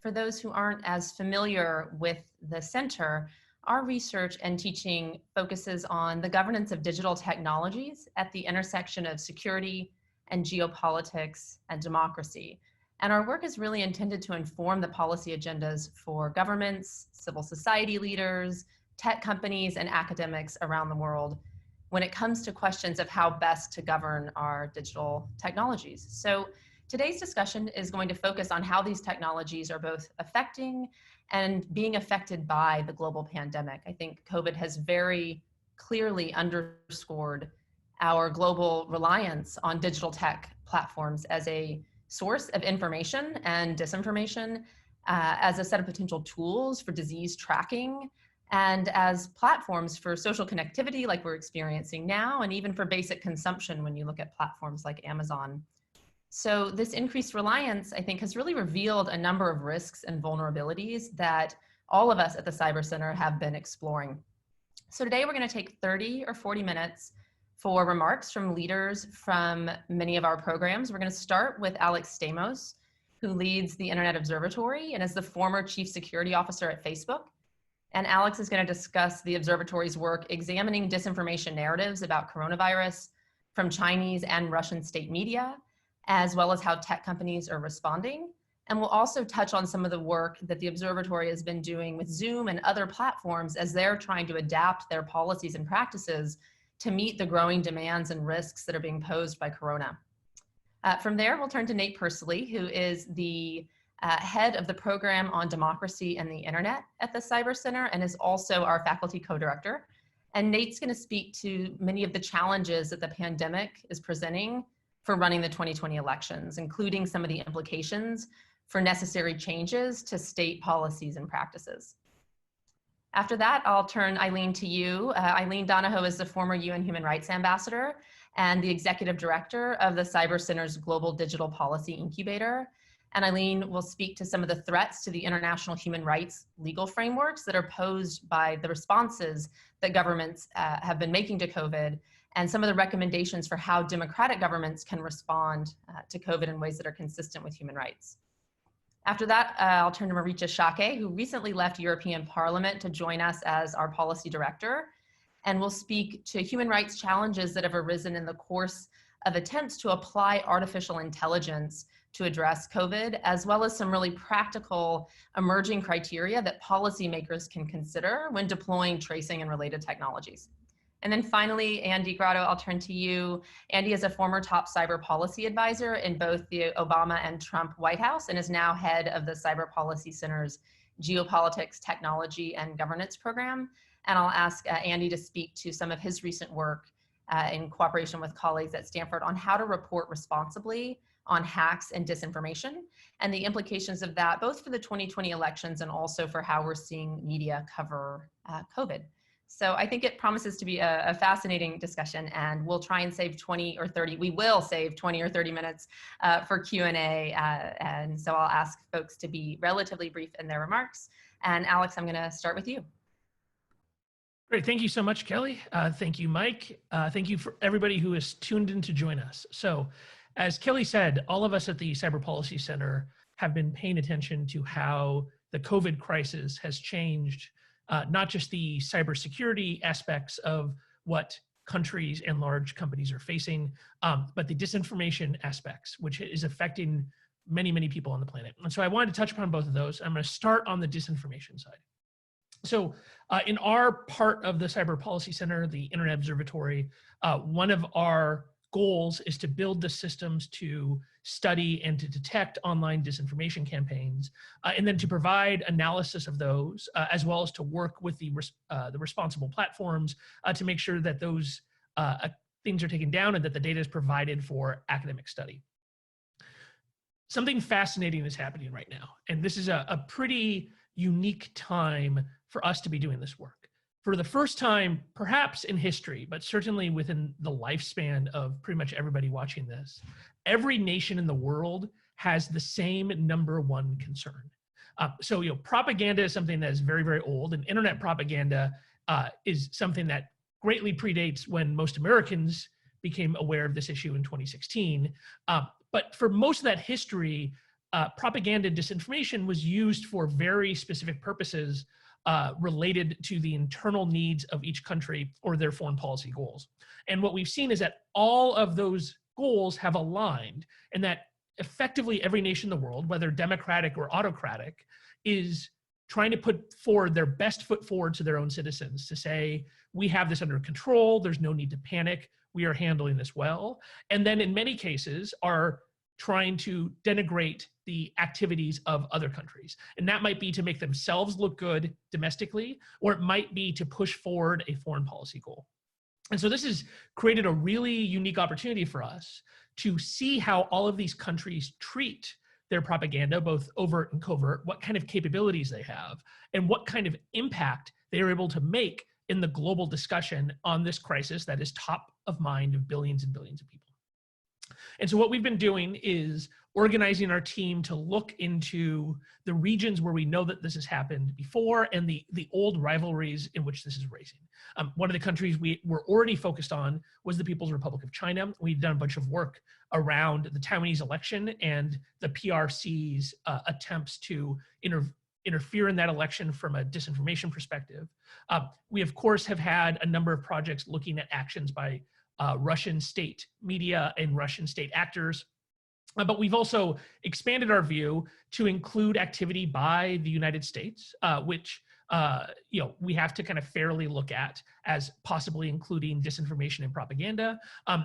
for those who aren't as familiar with the center, our research and teaching focuses on the governance of digital technologies at the intersection of security and geopolitics and democracy. And our work is really intended to inform the policy agendas for governments, civil society leaders, tech companies, and academics around the world when it comes to questions of how best to govern our digital technologies. So today's discussion is going to focus on how these technologies are both affecting and being affected by the global pandemic. I think COVID has very clearly underscored our global reliance on digital tech platforms as a source of information and disinformation, as a set of potential tools for disease tracking, and as platforms for social connectivity like we're experiencing now, and even for basic consumption when you look at platforms like Amazon. So this increased reliance, I think, has really revealed a number of risks and vulnerabilities that all of us at the Cyber Center have been exploring. So today we're going to take 30 or 40 minutes for remarks from leaders from many of our programs. We're going to start with Alex Stamos, who leads the Internet Observatory and is the former chief security officer at Facebook. And Alex is going to discuss the observatory's work examining disinformation narratives about coronavirus from Chinese and Russian state media, as well as how tech companies are responding. And we'll also touch on some of the work that the observatory has been doing with Zoom and other platforms as they're trying to adapt their policies and practices to meet the growing demands and risks that are being posed by Corona. From there, we'll turn to Nate Persily, who is the head of the program on democracy and the internet at the Cyber Center and is also our faculty co-director. And Nate's going to speak to many of the challenges that the pandemic is presenting for running the 2020 elections, including some of the implications for necessary changes to state policies and practices. After that, I'll turn Eileen to you. Eileen Donahoe is the former UN Human Rights Ambassador and the executive director of the Cyber Center's Global Digital Policy Incubator. And Eileen will speak to some of the threats to the international human rights legal frameworks that are posed by the responses that governments have been making to COVID, and some of the recommendations for how democratic governments can respond to COVID in ways that are consistent with human rights. After that, I'll turn to Maricha Schaake, who recently left European Parliament to join us as our policy director, and will speak to human rights challenges that have arisen in the course of attempts to apply artificial intelligence to address COVID, as well as some really practical emerging criteria that policymakers can consider when deploying tracing and related technologies. And then finally, Andy Grotto, I'll turn to you. Andy is a former top cyber policy advisor in both the Obama and Trump White House and is now head of the Cyber Policy Center's Geopolitics, Technology, and Governance program. And I'll ask Andy to speak to some of his recent work in cooperation with colleagues at Stanford on how to report responsibly on hacks and disinformation and the implications of that, both for the 2020 elections and also for how we're seeing media cover COVID. So I think it promises to be a fascinating discussion, and we'll try and save 20 or 30, we will save 20 or 30 minutes for Q&A. And so I'll ask folks to be relatively brief in their remarks. And Alex, I'm gonna start with you. Great, thank you so much, Kelly. Thank you, Mike. Thank you for everybody who has tuned in to join us. So as Kelly said, all of us at the Cyber Policy Center have been paying attention to how the COVID crisis has changed not just the cybersecurity aspects of what countries and large companies are facing, but the disinformation aspects, which is affecting many, many people on the planet. And so I wanted to touch upon both of those. I'm going to start on the disinformation side. So in our part of the Cyber Policy Center, the Internet Observatory, one of our goals is to build the systems to study and to detect online disinformation campaigns, and then to provide analysis of those, as well as to work with the responsible platforms to make sure that those things are taken down and that the data is provided for academic study. Something fascinating is happening right now, and this is a pretty unique time for us to be doing this work. For the first time, perhaps in history, but certainly within the lifespan of pretty much everybody watching this, every nation in the world has the same #1 concern. So, propaganda is something that is very, very old, and internet propaganda is something that greatly predates when most Americans became aware of this issue in 2016. But for most of that history, propaganda and disinformation was used for very specific purposes related to the internal needs of each country or their foreign policy goals. And what we've seen is that all of those goals have aligned, and that effectively every nation in the world, whether democratic or autocratic, is trying to put forward their best foot forward to their own citizens to say, we have this under control, there's no need to panic, we are handling this well. And then in many cases are trying to denigrate the activities of other countries. And that might be to make themselves look good domestically, or it might be to push forward a foreign policy goal. And so this has created a really unique opportunity for us to see how all of these countries treat their propaganda, both overt and covert, what kind of capabilities they have, and what kind of impact they are able to make in the global discussion on this crisis that is top of mind of billions and billions of people. And so what we've been doing is organizing our team to look into the regions where we know that this has happened before and the old rivalries in which this is raising. One of the countries we were already focused on was the People's Republic of China. We've done a bunch of work around the Taiwanese election and the PRC's attempts to interfere in that election from a disinformation perspective. We, of course, have had a number of projects looking at actions by Russian state media and Russian state actors. But we've also expanded our view to include activity by the United States, which we have to kind of fairly look at as possibly including disinformation and propaganda,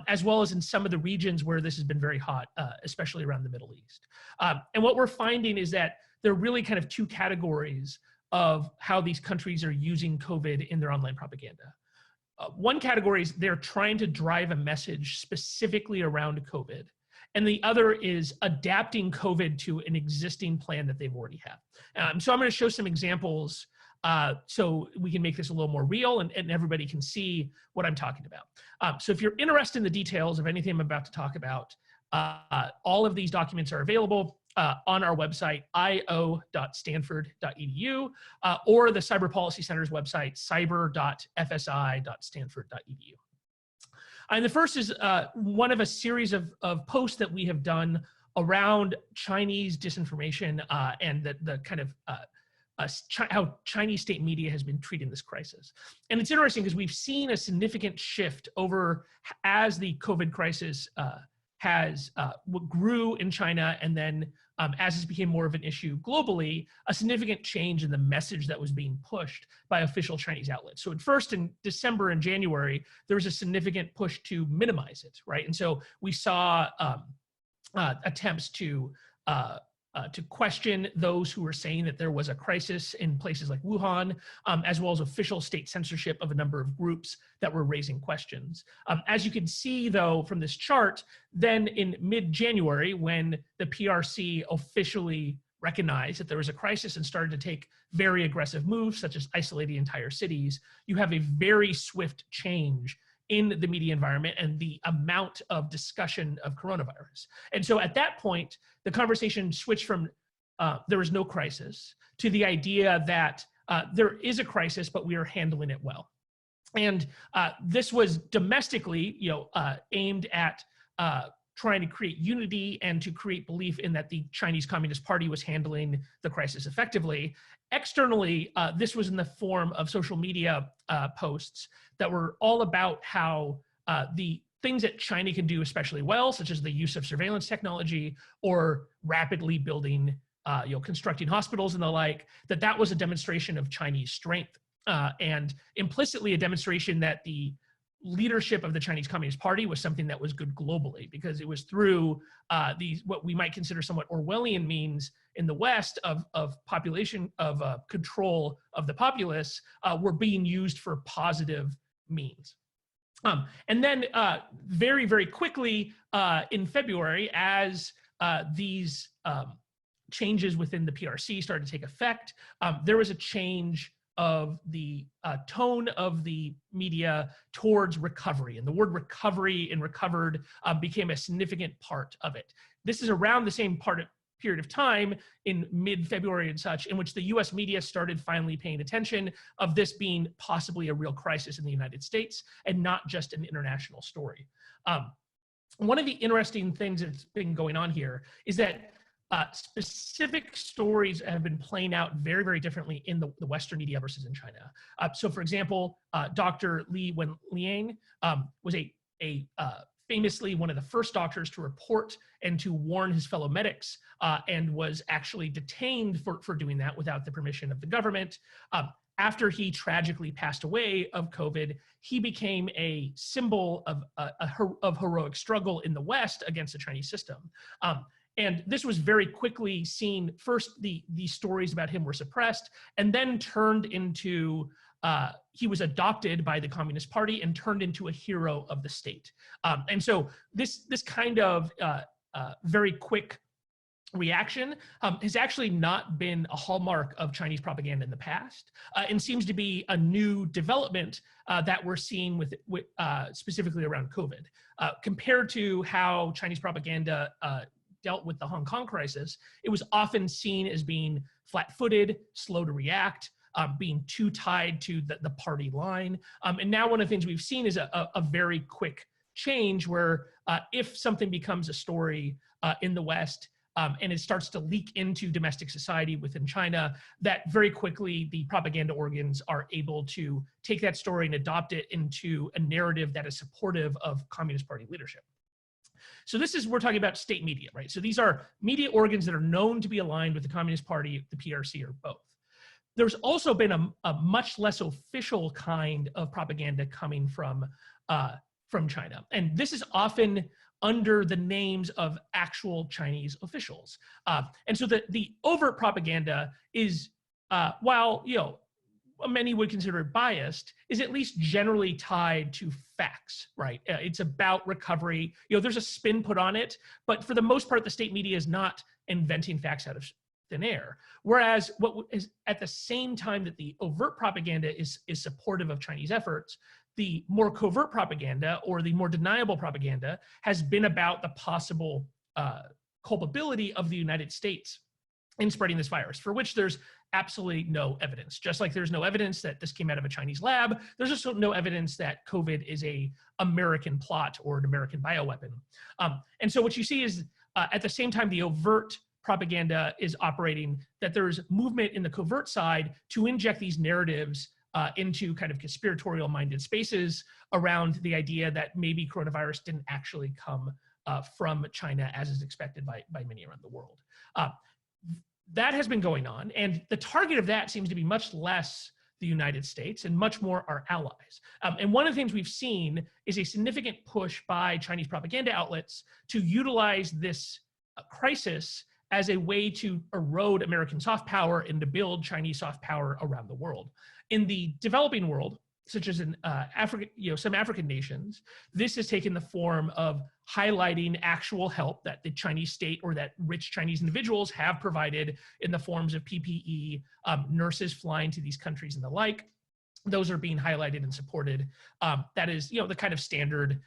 as well as in some of the regions where this has been very hot, especially around the Middle East. And what we're finding is that there are really kind of two categories of how these countries are using COVID in their online propaganda. One category is they're trying to drive a message specifically around COVID. And the other is adapting COVID to an existing plan that they've already had. So I'm going to show some examples so we can make this a little more real and everybody can see what I'm talking about. So if you're interested in the details of anything I'm about to talk about, all of these documents are available on our website, io.stanford.edu, or the Cyber Policy Center's website, cyber.fsi.stanford.edu. And the first is one of a series of posts that we have done around Chinese disinformation and the kind of how Chinese state media has been treating this crisis. And it's interesting because we've seen a significant shift over as the COVID crisis grew in China, and then as this became more of an issue globally, a significant change in the message that was being pushed by official Chinese outlets. So at first in December and January, there was a significant push to minimize it, right? And so we saw attempts to question those who were saying that there was a crisis in places like Wuhan, as well as official state censorship of a number of groups that were raising questions. As you can see, though, from this chart, then in mid-January, when the PRC officially recognized that there was a crisis and started to take very aggressive moves, such as isolating entire cities, you have a very swift change in the media environment and the amount of discussion of coronavirus. And so at that point, the conversation switched from there is no crisis to the idea that there is a crisis, but we are handling it well. And this was domestically, aimed at trying to create unity and to create belief in that the Chinese Communist Party was handling the crisis effectively. Externally, this was in the form of social media posts that were all about how the things that China can do especially well, such as the use of surveillance technology or rapidly building, constructing hospitals and the like, that was a demonstration of Chinese strength and implicitly a demonstration that the leadership of the Chinese Communist Party was something that was good globally, because it was through these what we might consider somewhat Orwellian means in the West of population of control of the populace were being used for positive means. And then very, very quickly in February, as these changes within the PRC started to take effect, there was a change of the tone of the media towards recovery. And the word recovery and recovered became a significant part of it. This is around the same period of time in mid-February and such, in which the US media started finally paying attention of this being possibly a real crisis in the United States and not just an international story. One of the interesting things that's been going on here is that specific stories have been playing out very, very differently in the Western media versus in China. So, for example, Dr. Li Wenliang was famously one of the first doctors to report and to warn his fellow medics, and was actually detained for doing that without the permission of the government. After he tragically passed away of COVID, he became a symbol of heroic struggle in the West against the Chinese system. And this was very quickly seen. First, the stories about him were suppressed, and then turned into, he was adopted by the Communist Party and turned into a hero of the state. And so this kind of very quick reaction has actually not been a hallmark of Chinese propaganda in the past, and seems to be a new development that we're seeing with specifically around COVID. Compared to how Chinese propaganda dealt with the Hong Kong crisis, it was often seen as being flat-footed, slow to react, being too tied to the party line. And now one of the things we've seen is a very quick change where if something becomes a story in the West, and it starts to leak into domestic society within China, that very quickly the propaganda organs are able to take that story and adopt it into a narrative that is supportive of Communist Party leadership. So we're talking about state media, right? So these are media organs that are known to be aligned with the Communist Party, the PRC, or both. There's also been a much less official kind of propaganda coming from China. And this is often under the names of actual Chinese officials. And so the overt propaganda is, while many would consider it biased, is at least generally tied to facts, right? It's about recovery. There's a spin put on it, but for the most part, the state media is not inventing facts out of thin air. Whereas what is at the same time that the overt propaganda is supportive of Chinese efforts, the more covert propaganda or the more deniable propaganda has been about the possible culpability of the United States in spreading this virus, for which there's absolutely no evidence. Just like there's no evidence that this came out of a Chinese lab, there's also no evidence that COVID is an American plot or an American bioweapon. And so what you see is at the same time the overt propaganda is operating, that there's movement in the covert side to inject these narratives into kind of conspiratorial-minded spaces around the idea that maybe coronavirus didn't actually come from China as is expected by many around the world. That has been going on, and the target of that seems to be much less the United States and much more our allies. And one of the things we've seen is a significant push by Chinese propaganda outlets to utilize this crisis as a way to erode American soft power and to build Chinese soft power around the world. In the developing world, such as in Africa, some African nations, this has taken the form of highlighting actual help that the Chinese state or that rich Chinese individuals have provided in the forms of PPE, nurses flying to these countries and the like. Those are being highlighted and supported. That is, the kind of standard,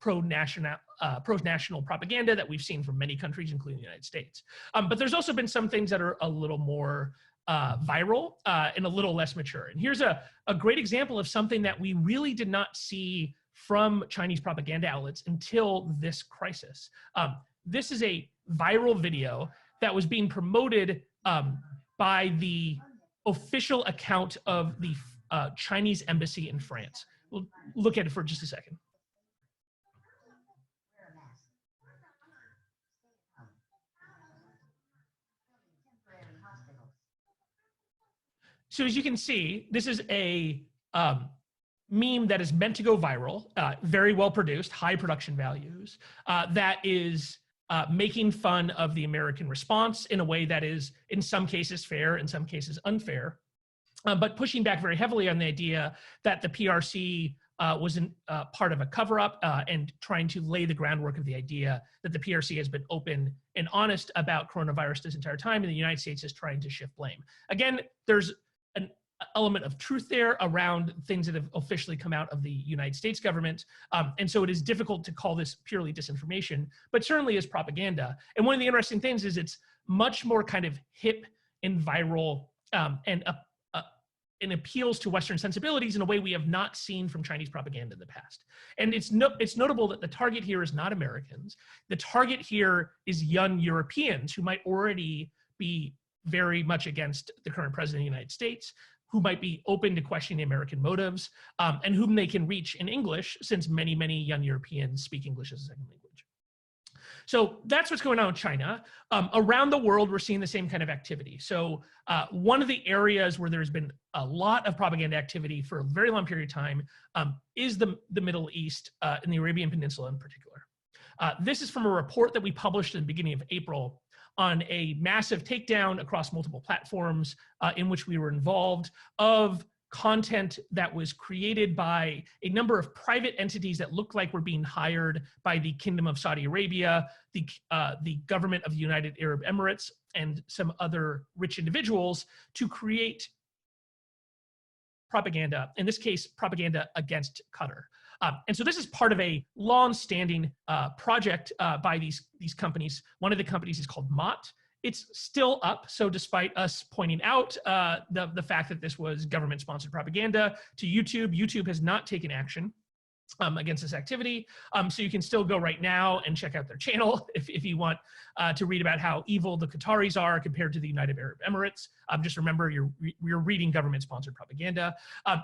pro-national propaganda that we've seen from many countries, including the United States. But there's also been some things that are a little more viral and a little less mature. And here's a great example of something that we really did not see from Chinese propaganda outlets until this crisis. This is a viral video that was being promoted by the official account of the Chinese embassy in France. We'll look at it for just a second. So as you can see, this is a meme that is meant to go viral, very well produced, high production values, that is making fun of the American response in a way that is in some cases fair, in some cases unfair, but pushing back very heavily on the idea that the PRC was part of a cover-up and trying to lay the groundwork of the idea that the PRC has been open and honest about coronavirus this entire time, and the United States is trying to shift blame. Again, there's an element of truth there around things that have officially come out of the United States government. And so it is difficult to call this purely disinformation, but certainly is propaganda. And one of the interesting things is it's much more kind of hip and viral and and appeals to Western sensibilities in a way we have not seen from Chinese propaganda in the past. And it's notable that the target here is not Americans. The target here is young Europeans who might already be very much against the current president of the United States, who might be open to questioning American motives, and whom they can reach in English, since many, many young Europeans speak English as a second language. So that's what's going on in China. Around the world, we're seeing the same kind of activity. So one of the areas where there's been a lot of propaganda activity for a very long period of time is the Middle East, and the Arabian Peninsula in particular. This is from a report that we published in the beginning of April on a massive takedown across multiple platforms in which we were involved of content that was created by a number of private entities that looked like were being hired by the Kingdom of Saudi Arabia, the government of the United Arab Emirates, and some other rich individuals to create propaganda, in this case, propaganda against Qatar. And so this is part of a long-standing project by these companies. One of the companies is called Mott. It's still up. So despite us pointing out the fact that this was government-sponsored propaganda to YouTube, YouTube has not taken action against this activity. So you can still go right now and check out their channel if you want to read about how evil the Qataris are compared to the United Arab Emirates. Just remember, you're reading government-sponsored propaganda.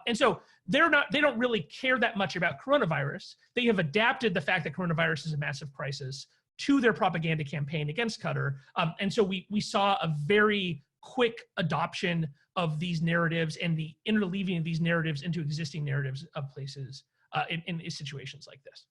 And so they don't really care that much about coronavirus. They have adapted the fact that coronavirus is a massive crisis to their propaganda campaign against Qatar. And so we saw a very quick adoption of these narratives and the interleaving of these narratives into existing narratives of places in situations like this.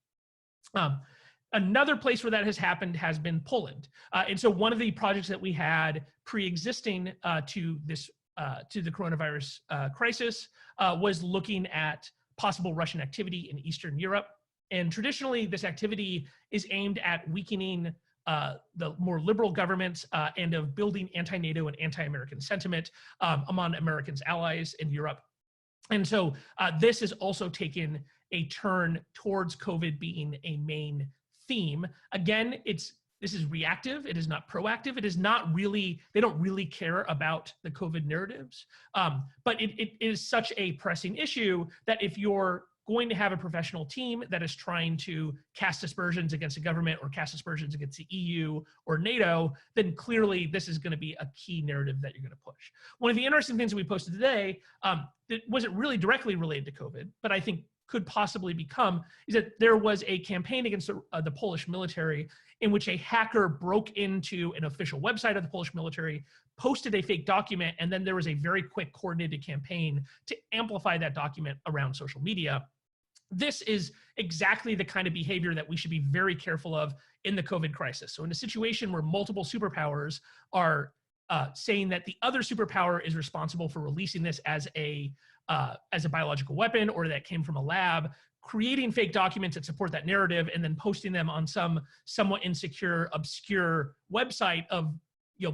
Another place where that has happened has been Poland. And so one of the projects that we had pre-existing to the coronavirus crisis was looking at possible Russian activity in Eastern Europe. And traditionally, this activity is aimed at weakening the more liberal governments and of building anti-NATO and anti-American sentiment among Americans' allies in Europe. And so this has also taken a turn towards COVID being a main theme. Again, this is reactive. It is not proactive. It is not really, they don't really care about the COVID narratives. But it is such a pressing issue that if you're going to have a professional team that is trying to cast aspersions against a government or cast aspersions against the EU or NATO, then clearly this is going to be a key narrative that you're going to push. One of the interesting things that we posted today that wasn't really directly related to COVID, but I think could possibly become, is that there was a campaign against the Polish military in which a hacker broke into an official website of the Polish military, posted a fake document, and then there was a very quick coordinated campaign to amplify that document around social media. This is exactly the kind of behavior that we should be very careful of in the COVID crisis. So in a situation where multiple superpowers are saying that the other superpower is responsible for releasing this as a biological weapon or that came from a lab, creating fake documents that support that narrative and then posting them on some somewhat insecure, obscure website of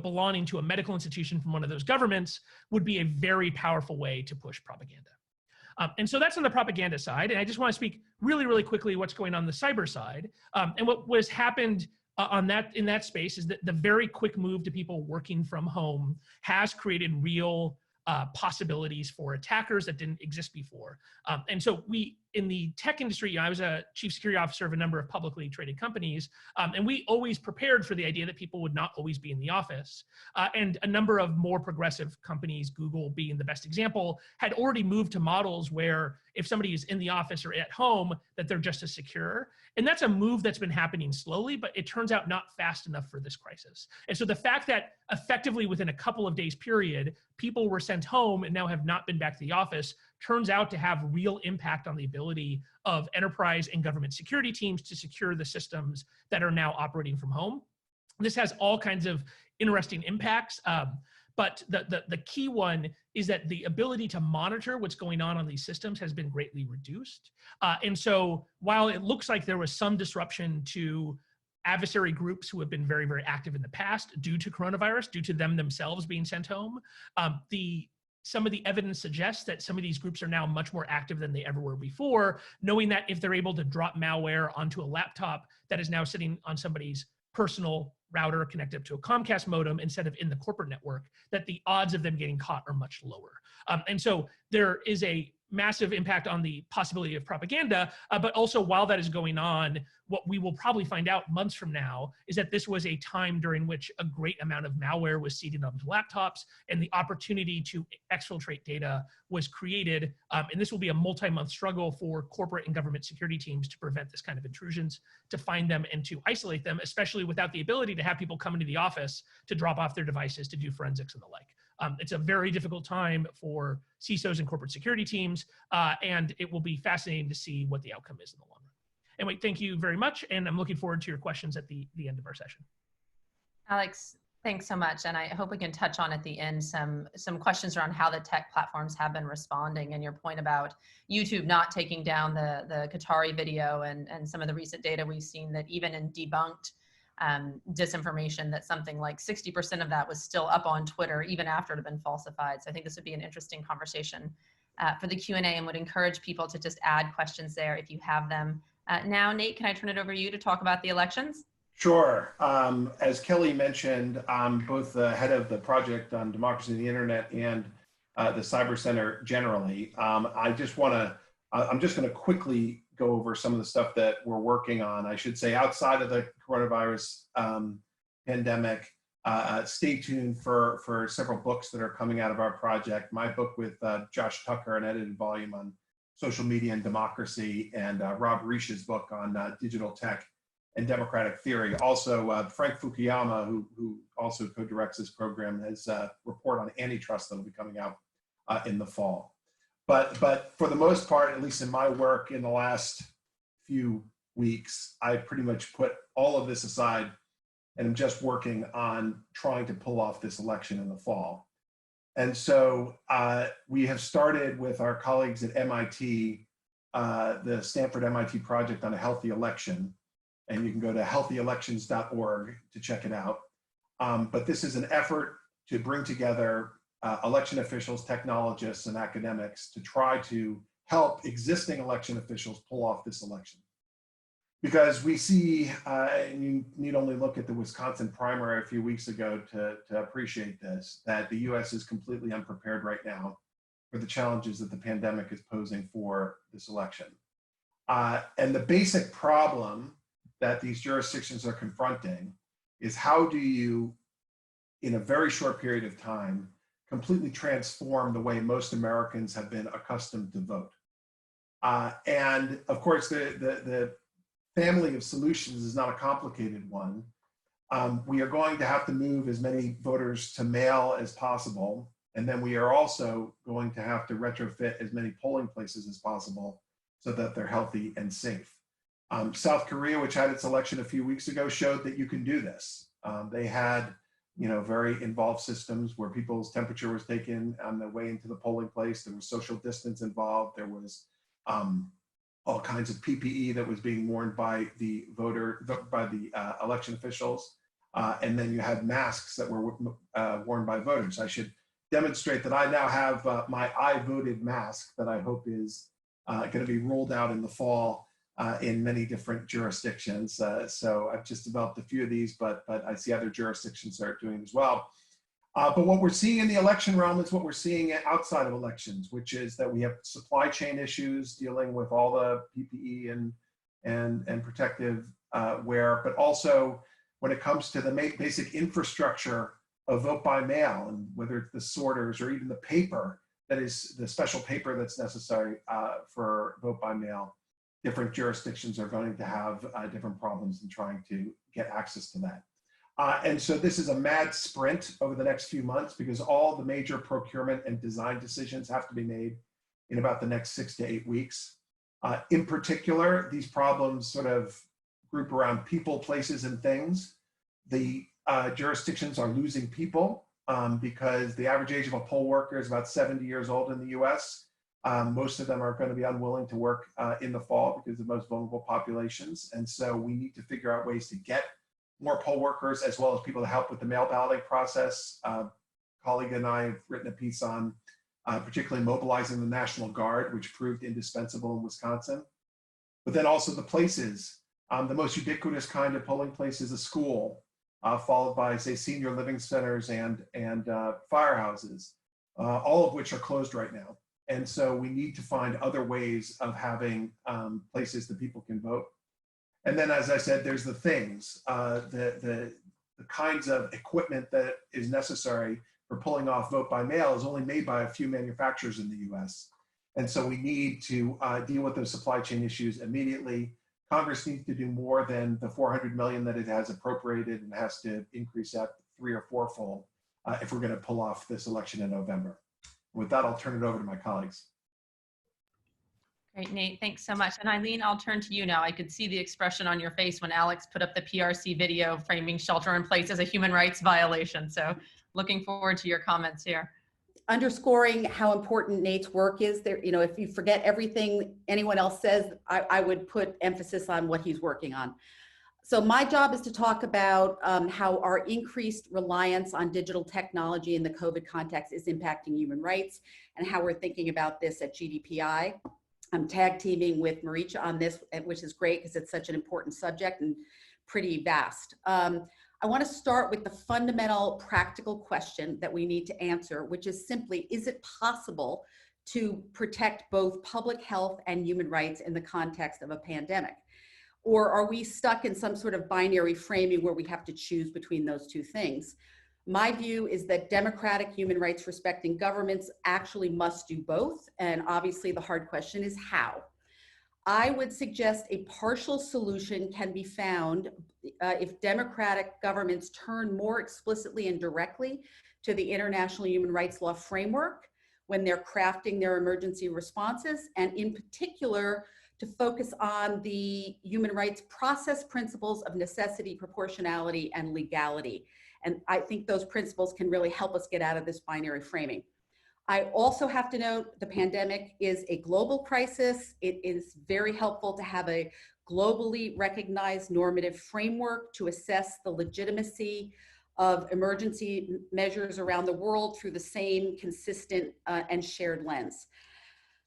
belonging to a medical institution from one of those governments would be a very powerful way to push propaganda. And so that's on the propaganda side. And I just want to speak really, really quickly what's going on the cyber side. And what was happened in that space is that the very quick move to people working from home has created real possibilities for attackers that didn't exist before. And so in the tech industry, I was a chief security officer of a number of publicly traded companies, and we always prepared for the idea that people would not always be in the office. And a number of more progressive companies, Google being the best example, had already moved to models where if somebody is in the office or at home, that they're just as secure. And that's a move that's been happening slowly, but it turns out not fast enough for this crisis. And so the fact that effectively within a couple of days period, people were sent home and now have not been back to the office turns out to have real impact on the ability of enterprise and government security teams to secure the systems that are now operating from home. This has all kinds of interesting impacts. But the key one is that the ability to monitor what's going on these systems has been greatly reduced. And so while it looks like there was some disruption to adversary groups who have been very, very active in the past due to coronavirus, due to them themselves being sent home, some of the evidence suggests that some of these groups are now much more active than they ever were before, knowing that if they're able to drop malware onto a laptop that is now sitting on somebody's personal router connected up to a Comcast modem instead of in the corporate network, that the odds of them getting caught are much lower. And so there is a massive impact on the possibility of propaganda, but also while that is going on, what we will probably find out months from now is that this was a time during which a great amount of malware was seeded onto laptops, and the opportunity to exfiltrate data was created. And this will be a multi-month struggle for corporate and government security teams to prevent this kind of intrusions, to find them and to isolate them, especially without the ability to have people come into the office to drop off their devices to do forensics and the like. It's a very difficult time for CISOs and corporate security teams, and it will be fascinating to see what the outcome is in the long run. Anyway, thank you very much, and I'm looking forward to your questions at the end of our session. Alex, thanks so much, and I hope we can touch on at the end some questions around how the tech platforms have been responding, and your point about YouTube not taking down the Qatari video, and some of the recent data we've seen that even in debunked disinformation, that something like 60% of that was still up on Twitter even after it had been falsified. So I think this would be an interesting conversation for the Q&A, and would encourage people to just add questions there if you have them. Now, Nate, can I turn it over to you to talk about the elections? Sure. As Kelly mentioned, I'm both the head of the project on democracy and the internet and the Cyber Center generally. I'm just going to quickly go over some of the stuff that we're working on. I should say, outside of the coronavirus pandemic, stay tuned for several books that are coming out of our project. My book with Josh Tucker, an edited volume on social media and democracy, and Rob Risch's book on digital tech and democratic theory. Also, Frank Fukuyama, who also co-directs this program, has a report on antitrust that will be coming out in the fall. But for the most part, at least in my work in the last few weeks, I pretty much put all of this aside and I'm just working on trying to pull off this election in the fall. And so we have started with our colleagues at MIT, the Stanford MIT project on a healthy election. And you can go to healthyelections.org to check it out. But this is an effort to bring together election officials, technologists, and academics to try to help existing election officials pull off this election. Because we see, and you need only look at the Wisconsin primary a few weeks ago to appreciate this, that the US is completely unprepared right now for the challenges that the pandemic is posing for this election. And the basic problem that these jurisdictions are confronting is, how do you, in a very short period of time, completely transform the way most Americans have been accustomed to vote? And of course, the family of solutions is not a complicated one. We are going to have to move as many voters to mail as possible. And then we are also going to have to retrofit as many polling places as possible so that they're healthy and safe. South Korea, which had its election a few weeks ago, showed that you can do this. They had, very involved systems where people's temperature was taken on the way into the polling place. There was social distance involved. There was all kinds of PPE that was being worn by the election officials. And then you had masks that were worn by voters. I should demonstrate that I now have my I voted mask that I hope is going to be rolled out in the fall in many different jurisdictions. So I've just developed a few of these, but I see other jurisdictions are doing as well. But what we're seeing in the election realm is what we're seeing outside of elections, which is that we have supply chain issues dealing with all the PPE and protective wear, but also when it comes to the basic infrastructure of vote by mail, and whether it's the sorters or even the paper, that is the special paper that's necessary for vote by mail. Different jurisdictions are going to have different problems in trying to get access to that. And so this is a mad sprint over the next few months, because all the major procurement and design decisions have to be made in about the next 6 to 8 weeks. In particular, these problems sort of group around people, places, and things. The jurisdictions are losing people because the average age of a poll worker is about 70 years old in the US. Most of them are going to be unwilling to work in the fall because of the most vulnerable populations. And so we need to figure out ways to get more poll workers, as well as people to help with the mail balloting process. Colleague and I have written a piece on particularly mobilizing the National Guard, which proved indispensable in Wisconsin. But then also the places. The most ubiquitous kind of polling place is a school. followed by, say, senior living centers and firehouses, all of which are closed right now. And so we need to find other ways of having places that people can vote. And then, as I said, there's the things, the kinds of equipment that is necessary for pulling off vote by mail is only made by a few manufacturers in the US. And so we need to deal with those supply chain issues immediately. Congress needs to do more than the $400 million that it has appropriated, and has to increase that 3- or 4-fold if we're going to pull off this election in November. With that, I'll turn it over to my colleagues. Great, Nate, thanks so much. And Eileen, I'll turn to you now. I could see the expression on your face when Alex put up the PRC video framing shelter in place as a human rights violation. So looking forward to your comments here. Underscoring how important Nate's work is there. You know, if you forget everything anyone else says, I would put emphasis on what he's working on. So my job is to talk about how our increased reliance on digital technology in the COVID context is impacting human rights, and how we're thinking about this at GDPI. I'm tag teaming with Maricha on this, which is great because it's such an important subject and pretty vast. I want to start with the fundamental practical question that we need to answer, which is simply, is it possible to protect both public health and human rights in the context of a pandemic? Or are we stuck in some sort of binary framing where we have to choose between those two things? My view is that democratic human rights respecting governments actually must do both. And obviously the hard question is how. I would suggest a partial solution can be found if democratic governments turn more explicitly and directly to the international human rights law framework when they're crafting their emergency responses, and in particular, to focus on the human rights process principles of necessity, proportionality, and legality. And I think those principles can really help us get out of this binary framing. I also have to note the pandemic is a global crisis. It is very helpful to have a globally recognized normative framework to assess the legitimacy of emergency measures around the world through the same consistent and shared lens.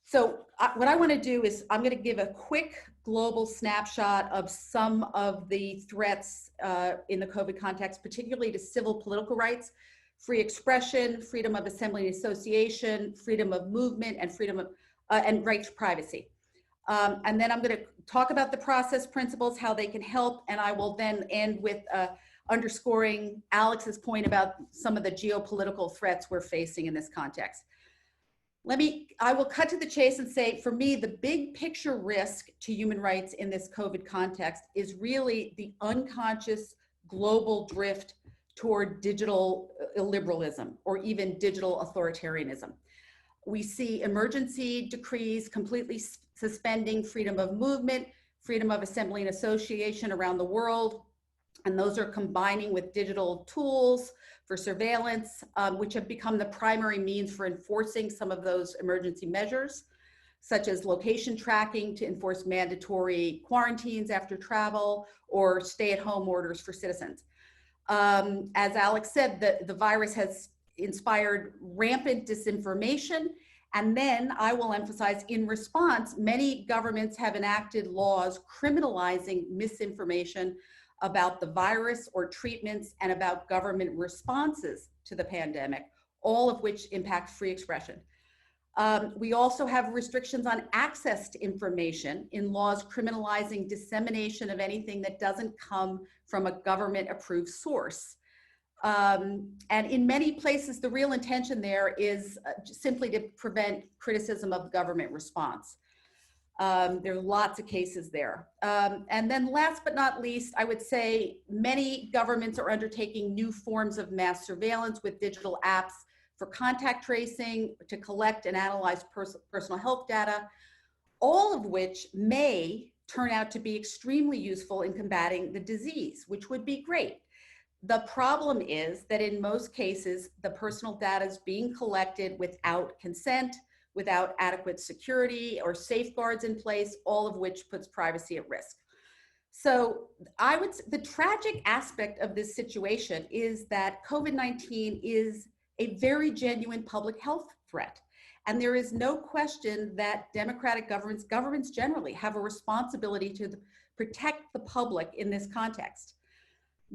So what I want to do is I'm going to give a quick global snapshot of some of the threats in the COVID context, particularly to civil political rights, free expression, freedom of assembly and association, freedom of movement, and freedom of and right to privacy. And then I'm going to talk about the process principles, how they can help, and I will then end with underscoring Alex's point about some of the geopolitical threats we're facing in this context. I will cut to the chase and say, for me, the big picture risk to human rights in this COVID context is really the unconscious global drift toward digital illiberalism or even digital authoritarianism. We see emergency decrees completely suspending freedom of movement, freedom of assembly and association around the world, and those are combining with digital tools for surveillance, which have become the primary means for enforcing some of those emergency measures, such as location tracking to enforce mandatory quarantines after travel or stay-at-home orders for citizens. As Alex said, the virus has inspired rampant disinformation. And then I will emphasize, in response, many governments have enacted laws criminalizing misinformation about the virus or treatments and about government responses to the pandemic, all of which impact free expression. We also have restrictions on access to information in laws criminalizing dissemination of anything that doesn't come from a government-approved source. And in many places, the real intention there is simply to prevent criticism of the government response. There are lots of cases there. And then last but not least, I would say many governments are undertaking new forms of mass surveillance with digital apps for contact tracing, to collect and analyze personal health data, all of which may turn out to be extremely useful in combating the disease, which would be great. The problem is that in most cases, the personal data is being collected without consent, without adequate security or safeguards in place, all of which puts privacy at risk. So the tragic aspect of this situation is that COVID-19 is a very genuine public health threat. And there is no question that democratic governments generally have a responsibility to protect the public in this context.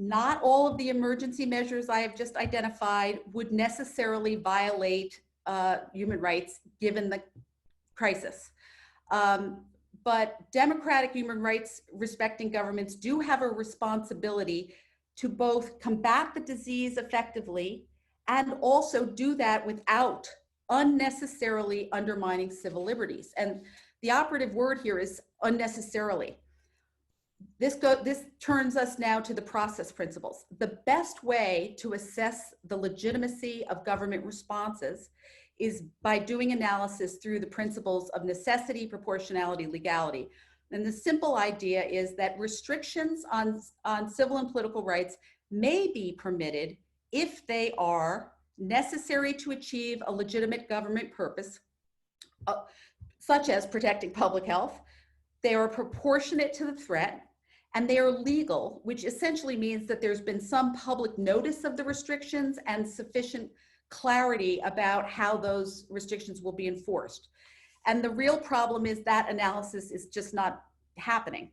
Not all of the emergency measures I have just identified would necessarily violate human rights given the crisis. But democratic human rights respecting governments do have a responsibility to both combat the disease effectively and also do that without unnecessarily undermining civil liberties. And the operative word here is unnecessarily. This turns us now to the process principles. The best way to assess the legitimacy of government responses is by doing analysis through the principles of necessity, proportionality, legality. And the simple idea is that restrictions on civil and political rights may be permitted if they are necessary to achieve a legitimate government purpose, such as protecting public health. They are proportionate to the threat, and they are legal, which essentially means that there's been some public notice of the restrictions and sufficient clarity about how those restrictions will be enforced. And the real problem is that analysis is just not happening.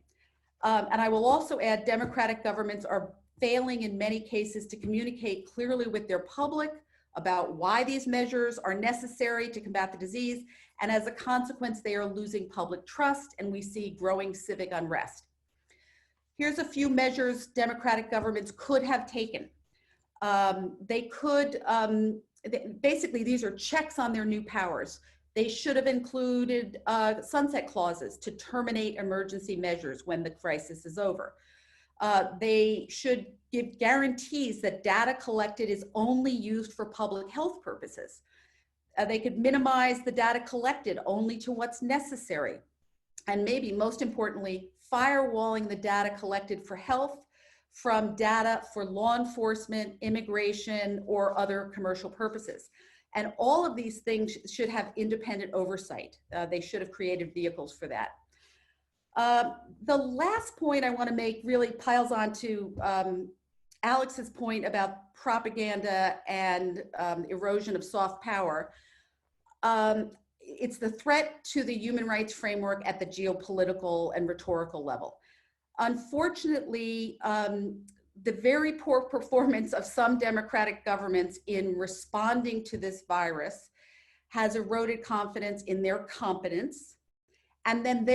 And I will also add, democratic governments are failing in many cases to communicate clearly with their public about why these measures are necessary to combat the disease. And as a consequence, they are losing public trust, and we see growing civic unrest. Here's a few measures democratic governments could have taken. They could, basically, these are checks on their new powers. They should have included sunset clauses to terminate emergency measures when the crisis is over. They should give guarantees that data collected is only used for public health purposes. They could minimize the data collected only to what's necessary. And maybe most importantly, firewalling the data collected for health from data for law enforcement, immigration, or other commercial purposes. And all of these things should have independent oversight. They should have created vehicles for that. The last point I want to make really piles on to Alex's point about propaganda and erosion of soft power. It's the threat to the human rights framework at the geopolitical and rhetorical level. Unfortunately, the very poor performance of some democratic governments in responding to this virus has eroded confidence in their competence. And then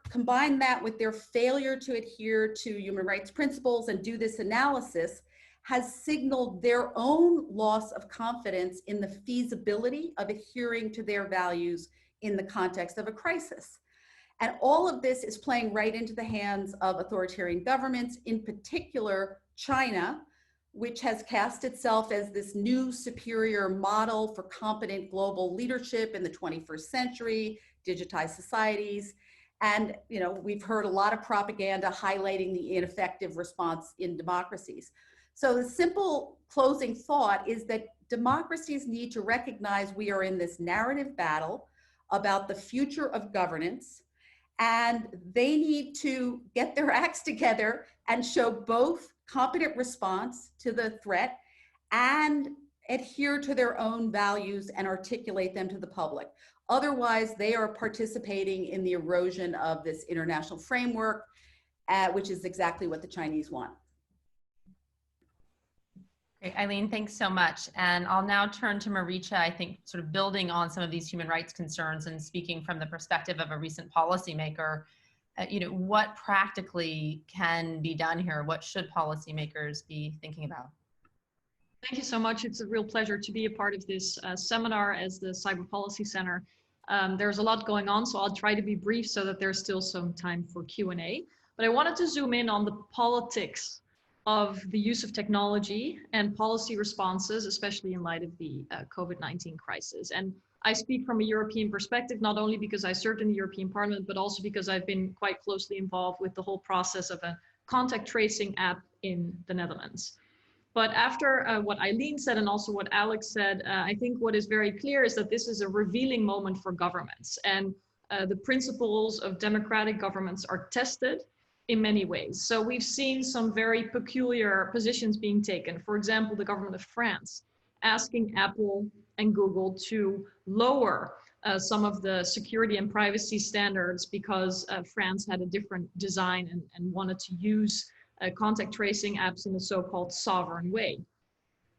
combine that with their failure to adhere to human rights principles and do this analysis has signaled their own loss of confidence in the feasibility of adhering to their values in the context of a crisis. And all of this is playing right into the hands of authoritarian governments, in particular China, which has cast itself as this new superior model for competent global leadership in the 21st century, digitized societies. And we've heard a lot of propaganda highlighting the ineffective response in democracies. So the simple closing thought is that democracies need to recognize we are in this narrative battle about the future of governance, and they need to get their acts together and show both competent response to the threat and adhere to their own values and articulate them to the public. Otherwise, they are participating in the erosion of this international framework, which is exactly what the Chinese want. Great, Eileen, thanks so much. And I'll now turn to Maricha, I think sort of building on some of these human rights concerns and speaking from the perspective of a recent policymaker. What practically can be done here? What should policymakers be thinking about? Thank you so much. It's a real pleasure to be a part of this seminar as the Cyber Policy Center. There's a lot going on, so I'll try to be brief so that there's still some time for Q&A. But I wanted to zoom in on the politics of the use of technology and policy responses, especially in light of the COVID-19 crisis. And I speak from a European perspective, not only because I served in the European Parliament, but also because I've been quite closely involved with the whole process of a contact tracing app in the Netherlands. But after what Eileen said and also what Alex said, I think what is very clear is that this is a revealing moment for governments, and the principles of democratic governments are tested in many ways. So we've seen some very peculiar positions being taken. For example, the government of France asking Apple and Google to lower some of the security and privacy standards because France had a different design and wanted to use contact tracing apps in the so-called sovereign way.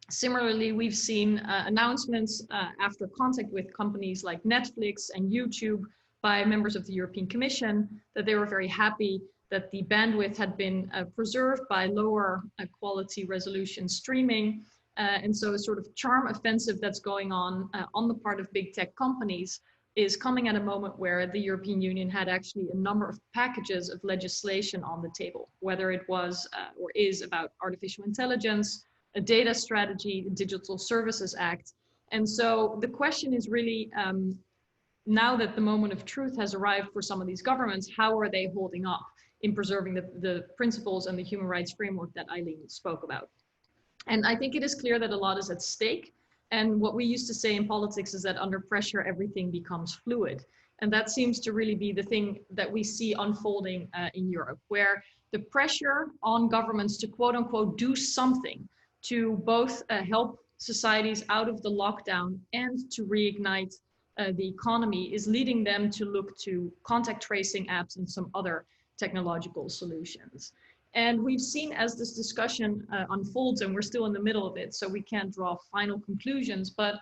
Similarly, we've seen announcements after contact with companies like Netflix and YouTube by members of the European Commission that they were very happy that the bandwidth had been preserved by lower quality resolution streaming. And so a sort of charm offensive that's going on the part of big tech companies is coming at a moment where the European Union had actually a number of packages of legislation on the table, whether it was or is about artificial intelligence, a data strategy, the Digital Services Act. And so the question is really, now that the moment of truth has arrived for some of these governments, how are they holding up in preserving the principles and the human rights framework that Eileen spoke about? And I think it is clear that a lot is at stake. And what we used to say in politics is that under pressure, everything becomes fluid. And that seems to really be the thing that we see unfolding in Europe, where the pressure on governments to quote unquote do something to both help societies out of the lockdown and to reignite the economy is leading them to look to contact tracing apps and some other technological solutions. And we've seen as this discussion unfolds, and we're still in the middle of it, so we can't draw final conclusions, but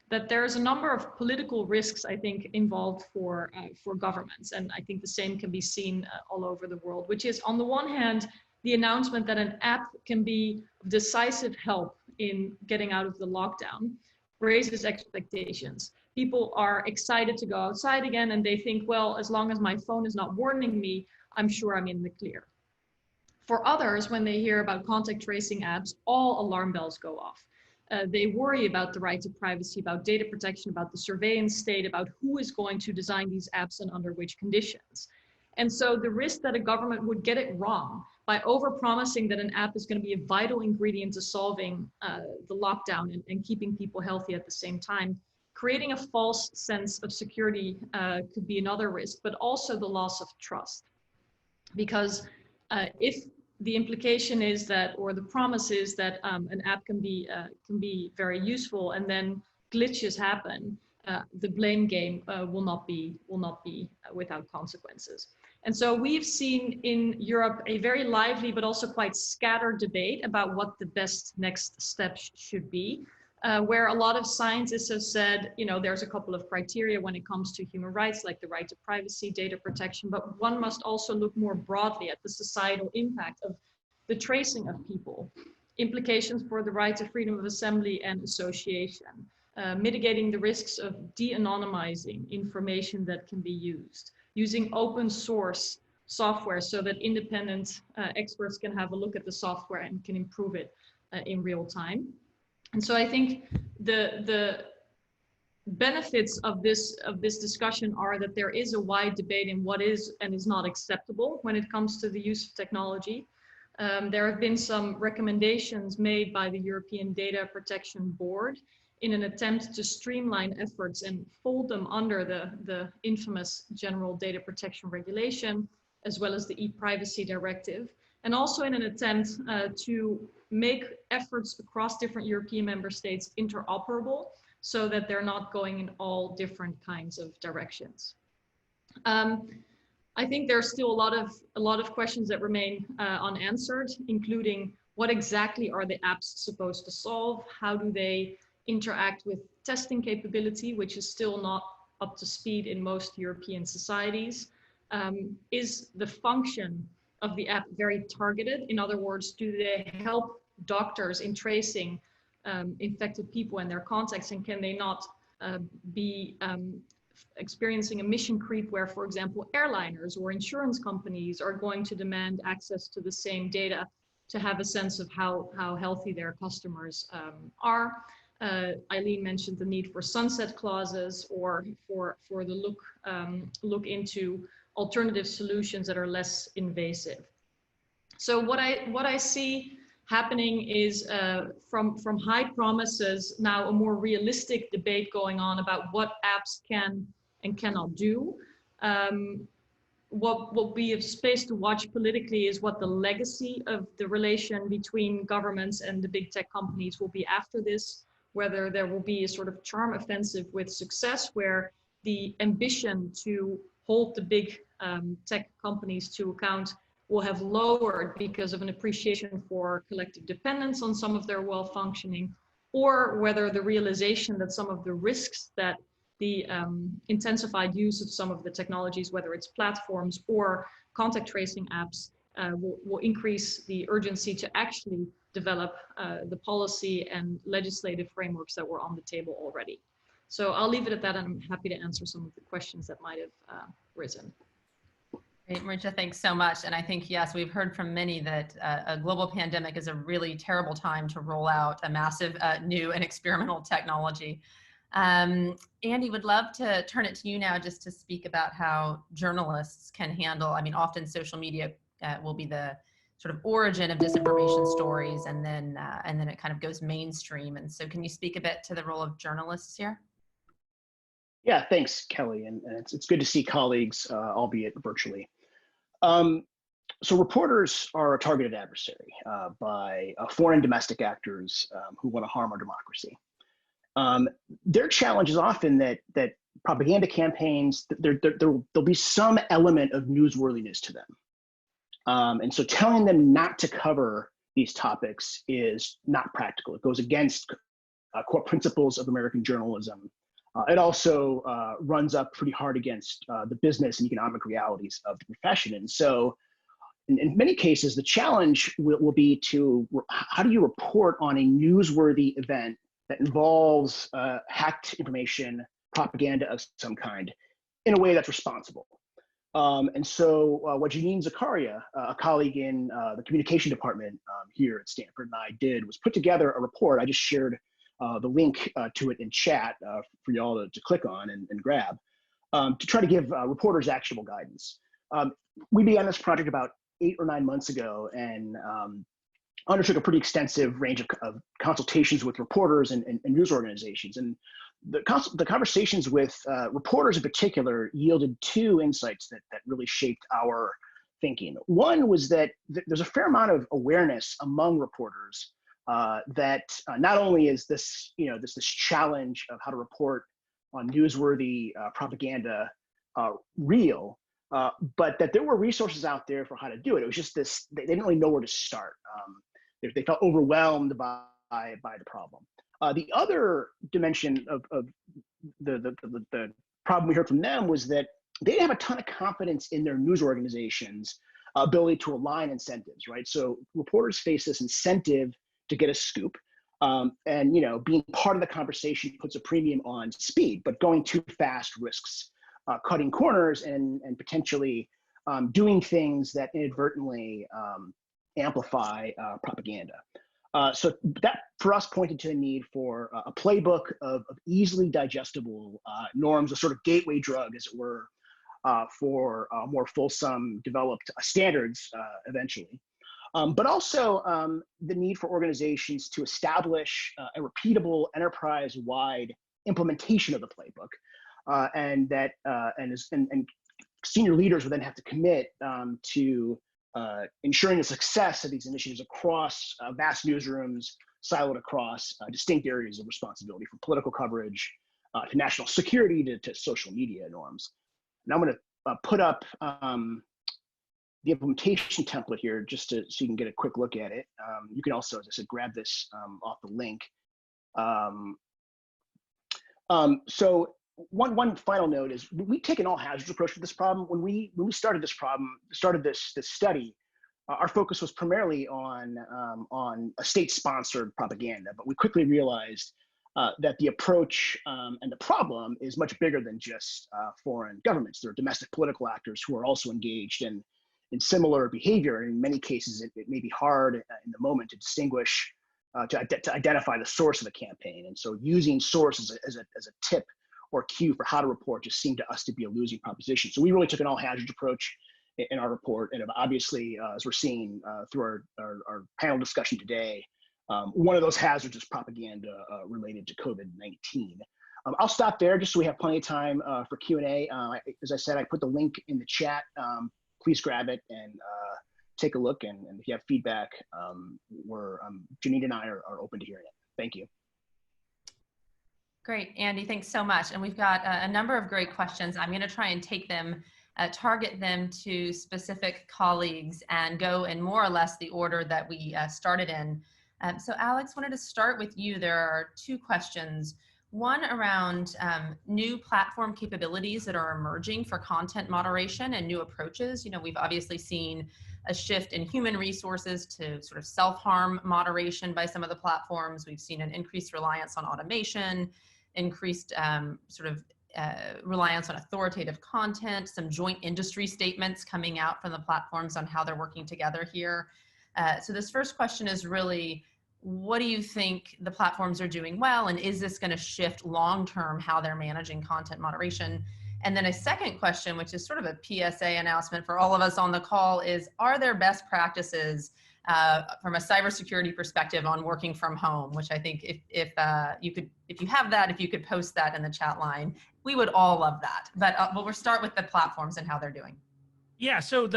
that there's a number of political risks, I think, involved for governments. And I think the same can be seen all over the world, which is on the one hand, the announcement that an app can be of decisive help in getting out of the lockdown raises expectations. People are excited to go outside again, and they think, well, as long as my phone is not warning me, I'm sure I'm in the clear. For others, when they hear about contact tracing apps, all alarm bells go off. They worry about the right to privacy, about data protection, about the surveillance state, about who is going to design these apps and under which conditions. And so the risk that a government would get it wrong by overpromising that an app is going to be a vital ingredient to solving the lockdown and keeping people healthy at the same time, creating a false sense of security could be another risk, but also the loss of trust. Because if the implication is that, or the promise is that an app can be very useful, and then glitches happen, the blame game will not be without consequences. And so we've seen in Europe a very lively but also quite scattered debate about what the best next steps should be. Where a lot of scientists have said, you know, there's a couple of criteria when it comes to human rights, like the right to privacy, data protection, but one must also look more broadly at the societal impact of the tracing of people, implications for the right to freedom of assembly and association, mitigating the risks of de-anonymizing information that can be used, using open source software so that independent experts can have a look at the software and can improve it in real time. And so I think the benefits of this discussion are that there is a wide debate in what is and is not acceptable when it comes to the use of technology. There have been some recommendations made by the European Data Protection Board in an attempt to streamline efforts and fold them under the infamous General Data Protection Regulation, as well as the e-privacy directive, and also in an attempt to make efforts across different European member states interoperable so that they're not going in all different kinds of directions. I think there's still a lot of questions that remain unanswered, including what exactly are the apps supposed to solve? How do they interact with testing capability, which is still not up to speed in most European societies? Is the function of the app very targeted? In other words, do they help doctors in tracing infected people and their contacts, and can they not be experiencing a mission creep where, for example, airliners or insurance companies are going to demand access to the same data to have a sense of how healthy their customers are? Eileen mentioned the need for sunset clauses or for the look into alternative solutions that are less invasive. So what I see happening is from high promises now a more realistic debate going on about what apps can and cannot do. What we have space to watch politically is what the legacy of the relation between governments and the big tech companies will be after this, whether there will be a sort of charm offensive with success where the ambition to hold the big tech companies to account will have lowered because of an appreciation for collective dependence on some of their well-functioning, or whether the realization that some of the risks that the intensified use of some of the technologies, whether it's platforms or contact tracing apps, will increase the urgency to actually develop the policy and legislative frameworks that were on the table already. So I'll leave it at that, and I'm happy to answer some of the questions that might have risen. Great, Marietje, thanks so much. And I think, yes, we've heard from many that a global pandemic is a really terrible time to roll out a massive new and experimental technology. Andy, would love to turn it to you now just to speak about how journalists can handle, I mean, often social media will be the sort of origin of disinformation stories, and then it kind of goes mainstream. And so can you speak a bit to the role of journalists here? Yeah, thanks, Kelly. And it's good to see colleagues, albeit virtually. So reporters are a targeted adversary by foreign domestic actors who want to harm our democracy. Their challenge is often that propaganda campaigns, there'll be some element of newsworthiness to them. And so telling them not to cover these topics is not practical. It goes against core principles of American journalism. It also runs up pretty hard against the business and economic realities of the profession. And so in many cases, the challenge will be to, how do you report on a newsworthy event that involves hacked information, propaganda of some kind, in a way that's responsible? And so what Janine Zakaria, a colleague in the communication department here at Stanford, and I did was put together a report. I just shared the link to it in chat for y'all to click on and grab to try to give reporters actionable guidance. We began this project about 8 or 9 months ago, and undertook a pretty extensive range of consultations with reporters and news organizations. And the conversations with reporters in particular yielded 2 insights that really shaped our thinking. One was that there's a fair amount of awareness among reporters that not only is this, this challenge of how to report on newsworthy propaganda real, but that there were resources out there for how to do it. It was just this, they didn't really know where to start. They felt overwhelmed by the problem. The other dimension of the problem we heard from them was that they didn't have a ton of confidence in their news organizations' ability to align incentives, right? So reporters face this incentive to get a scoop, and being part of the conversation puts a premium on speed, but going too fast risks cutting corners and potentially doing things that inadvertently amplify propaganda. So that for us pointed to the need for a playbook of easily digestible norms, a sort of gateway drug, as it were, for more fulsome developed standards eventually. But also the need for organizations to establish a repeatable enterprise-wide implementation of the playbook, and senior leaders would then have to commit to ensuring the success of these initiatives across vast newsrooms, siloed across distinct areas of responsibility, from political coverage to national security to social media norms. And I'm going to put up the implementation template here just so you can get a quick look at it. You can also, as I said, grab this off the link. So one final note is we've taken all hazards approach to this problem. When we started this study, our focus was primarily on a state-sponsored propaganda, but we quickly realized that the approach and the problem is much bigger than just foreign governments. There are domestic political actors who are also engaged in similar behavior. And in many cases, it may be hard in the moment to distinguish, to identify the source of a campaign. And so using source as a tip or cue for how to report just seemed to us to be a losing proposition. So we really took an all hazards approach in our report. And obviously, as we're seeing through our panel discussion today, one of those hazards is propaganda related to COVID-19. I'll stop there just so we have plenty of time for Q&A. As I said, I put the link in the chat. Please grab it and take a look. And if you have feedback, Janine and I are open to hearing it. Thank you. Great, Andy, thanks so much. And we've got a number of great questions. I'm going to try and take them target them to specific colleagues and go in more or less the order that we started in. So Alex, wanted to start with you. There are two questions. One around new platform capabilities that are emerging for content moderation and new approaches. You know, we've obviously seen a shift in human resources to sort of self-harm moderation by some of the platforms. We've seen an increased reliance on automation, increased reliance on authoritative content, some joint industry statements coming out from the platforms on how they're working together here. So this first question is really, what do you think the platforms are doing well, and is this going to shift long-term how they're managing content moderation? And then a second question, which is sort of a PSA announcement for all of us on the call, is are there best practices from a cybersecurity perspective on working from home? Which I think if you could post that in the chat line, we would all love that. But we'll start with the platforms and how they're doing. Yeah, so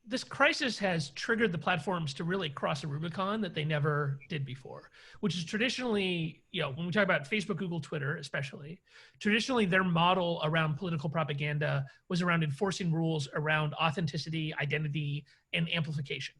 this crisis has triggered the platforms to really cross a Rubicon that they never did before, which is traditionally, you know, when we talk about Facebook, Google, Twitter, especially, traditionally their model around political propaganda was around enforcing rules around authenticity, identity, and amplification.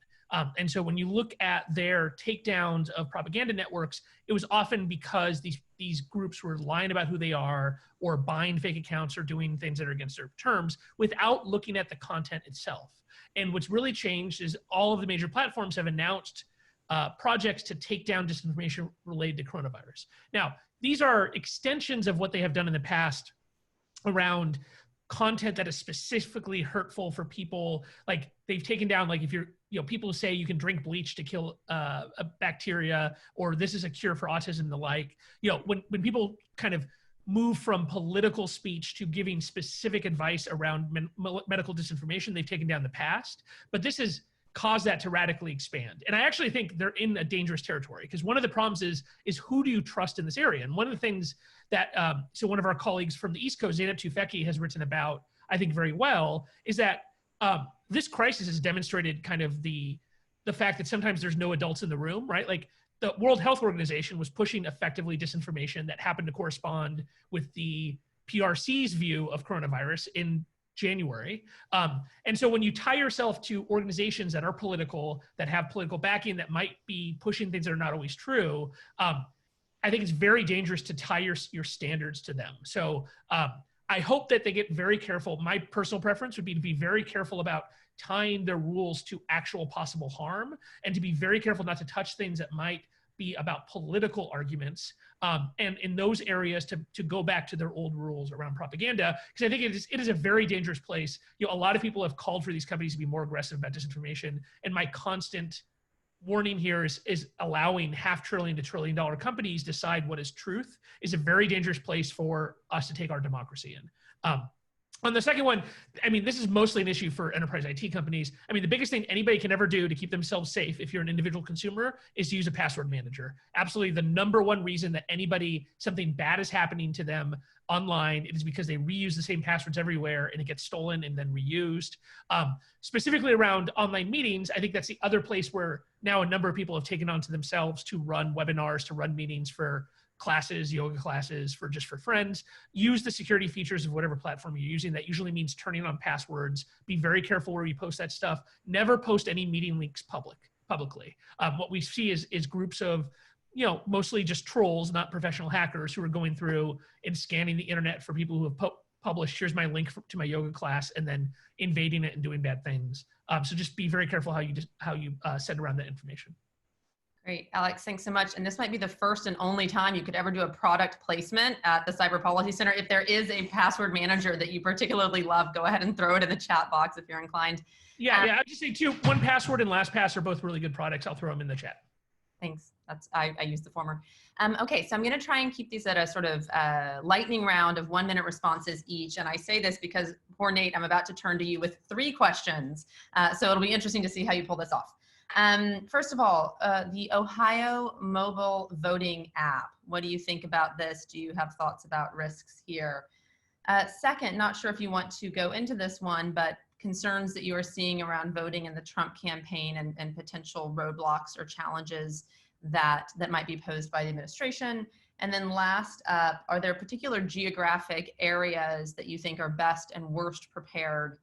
And so when you look at their takedowns of propaganda networks, it was often because these groups were lying about who they are or buying fake accounts or doing things that are against their terms without looking at the content itself. And what's really changed is all of the major platforms have announced projects to take down disinformation related to coronavirus. Now, these are extensions of what they have done in the past around content that is specifically hurtful for people. Like they've taken down, like if you're, you know, people say you can drink bleach to kill a bacteria, or this is a cure for autism and the like. You know, when people kind of move from political speech to giving specific advice around medical disinformation, they've taken down the past, but this has caused that to radically expand. And I actually think they're in a dangerous territory, because one of the problems is who do you trust in this area? And one of the things that, so one of our colleagues from the East Coast, Zeynep Tufekci, has written about, I think very well, is that this crisis has demonstrated kind of the fact that sometimes there's no adults in the room, right? Like the World Health Organization was pushing effectively disinformation that happened to correspond with the PRC's view of coronavirus in January. And so when you tie yourself to organizations that are political, that have political backing, that might be pushing things that are not always true, I think it's very dangerous to tie your standards to them. So I hope that they get very careful. My personal preference would be to be very careful about tying their rules to actual possible harm, and to be very careful not to touch things that might be about political arguments. And in those areas to go back to their old rules around propaganda, because I think it is a very dangerous place. You know, a lot of people have called for these companies to be more aggressive about disinformation. And my constant warning here is allowing $500 billion to $1 trillion companies decide what is truth is a very dangerous place for us to take our democracy in. On the second one, I mean, this is mostly an issue for enterprise IT companies. I mean, the biggest thing anybody can ever do to keep themselves safe, if you're an individual consumer, is to use a password manager. Absolutely the number one reason that something bad is happening to them online, it is because they reuse the same passwords everywhere and it gets stolen and then reused. Specifically around online meetings, I think that's the other place where now a number of people have taken onto themselves to run webinars, to run meetings for classes, yoga classes, for friends. Use the security features of whatever platform you're using. That usually means turning on passwords. Be very careful where you post that stuff. Never post any meeting links publicly. What we see is groups of, you know, mostly just trolls, not professional hackers, who are going through and scanning the internet for people who have published, here's my link to my yoga class, and then invading it and doing bad things. So just be very careful how you send around that information. Great, Alex, thanks so much. And this might be the first and only time you could ever do a product placement at the Cyber Policy Center. If there is a password manager that you particularly love, go ahead and throw it in the chat box if you're inclined. Yeah, I'll just say too, 1Password and LastPass are both really good products. I'll throw them in the chat. Thanks. I use the former. Okay, so I'm going to try and keep these at a sort of lightning round of 1-minute responses each. And I say this because, poor Nate, I'm about to turn to you with 3 questions. So it'll be interesting to see how you pull this off. First of all, the Ohio mobile voting app. What do you think about this? Do you have thoughts about risks here? Second, not sure if you want to go into this one, but concerns that you are seeing around voting in the Trump campaign and potential roadblocks or challenges that might be posed by the administration. And then last up, are there particular geographic areas that you think are best and worst prepared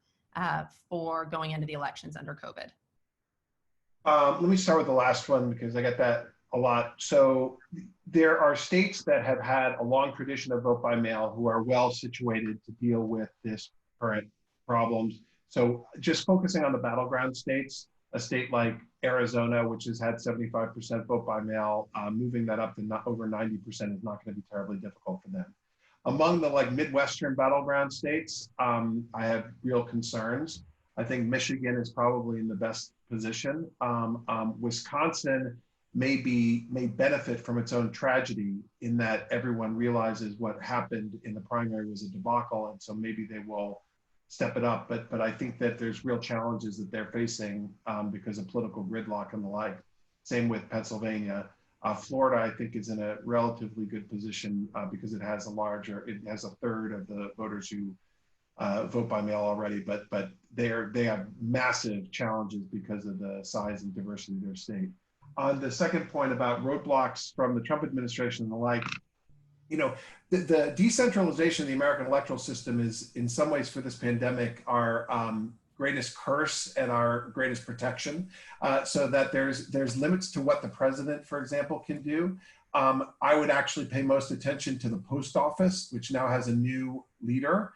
for going into the elections under COVID? Let me start with the last one because I get that a lot. So there are states that have had a long tradition of vote by mail who are well situated to deal with this current problems. So just focusing on the battleground states, a state like Arizona, which has had 75% vote by mail, moving that up to over 90% is not going to be terribly difficult for them. Among the like Midwestern battleground states, I have real concerns. I think Michigan is probably in the best position. Wisconsin may benefit from its own tragedy in that everyone realizes what happened in the primary was a debacle, and so maybe they will step it up. But I think that there's real challenges that they're facing because of political gridlock and the like. Same with Pennsylvania. Florida, I think, is in a relatively good position because it has a third of the voters who vote by mail already, but they have massive challenges because of the size and diversity of their state. On the second point about roadblocks from the Trump administration and the like, the decentralization of the American electoral system is in some ways for this pandemic our greatest curse and our greatest protection, so that there's limits to what the president, for example, can do. I would actually pay most attention to the post office, which now has a new leader,